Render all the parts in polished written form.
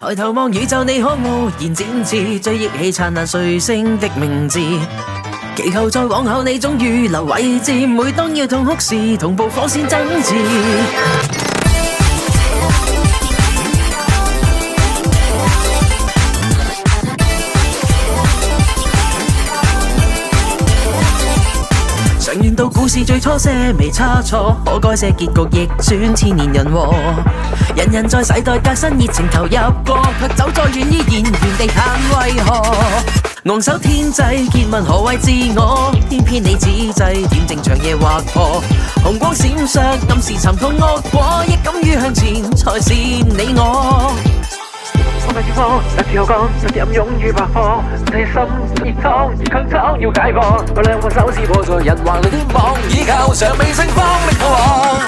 抬頭望宇宙，你可傲然展翅，追憶起燦爛彗星的名字。祈求在往後你總預留位置，每當要痛哭時，同步火線爭持。常願到故事最初些微差錯，可改寫結局逆轉千年人禍。人人在世代革新熱情投入過，卻走在遠依然原地嘆為何？昂首天際結問何謂自我？偏偏你只制點正長夜劃破，紅光閃爍暗示沉痛惡果，亦敢於向前才是你我。我在前方，那時候講，實任勇於百科，內心熱燙，強闖要解破。我兩個手指破在人橫裏的網，依靠尚未盛放的火網。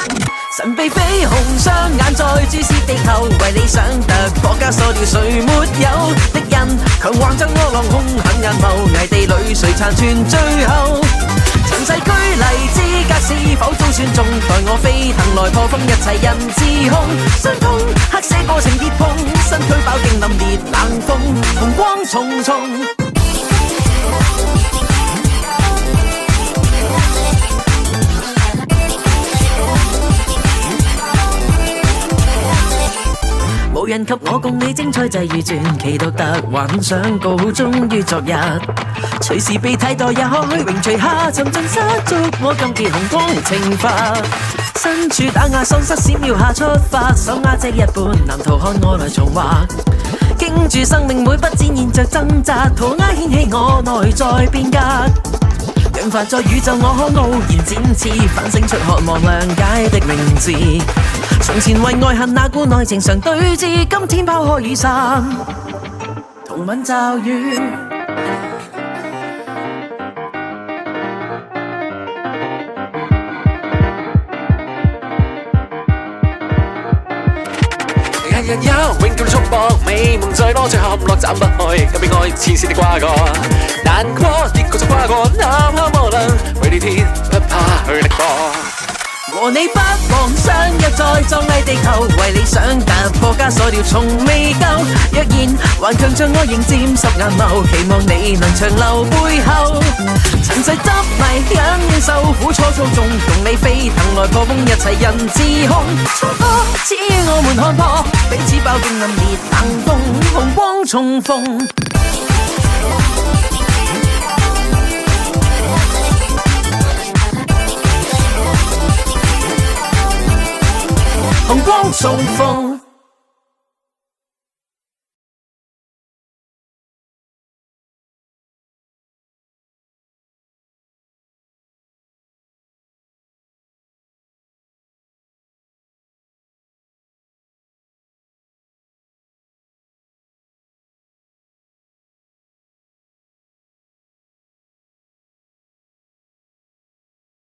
神秘緋紅雙眼在注視地球，為理想突破枷鎖掉誰沒有敵人，強橫像惡狼兇狠眼眸，危地裏誰殘存最後？塵世拘泥資格是否都算中？待我飛騰來破風，一切人自控。傷痛刻寫過程跌碰，身軀飽經凜冽冷風，紅光重重。無人及我共你精彩際遇傳奇獨特，幻想告終於昨日，隨時被替代也可虛榮除下沉盡失足，我今結紅光懲罰，身處打壓喪失閃耀下出發，手握這一本藍圖看我來重畫，經住生命每筆展現着掙扎，塗鴉掀起我內在變革。揚帆在宇宙，我可傲然展翅，反省出渴望諒解的名字。從前為愛恨那股內情常對峙，今天拋開雨傘，同吻驟雨。日日有永久的束縛，美夢再多最合落斬不開，更被愛纏絲的瓜葛，難過結局就跨過，哪怕磨難，為了天不怕去力搏。和你不忘相約在壯麗地球，為理想突破枷鎖掉從未夠。若然還強像我迎漸十眼眸，期望你能長留背後。塵世執迷忍忍受苦初衷中，共你飛騰來破風，一切人自控。衝破只於我們看破，彼此飽經凜冽冷風，紅光重逢。紅光重逢。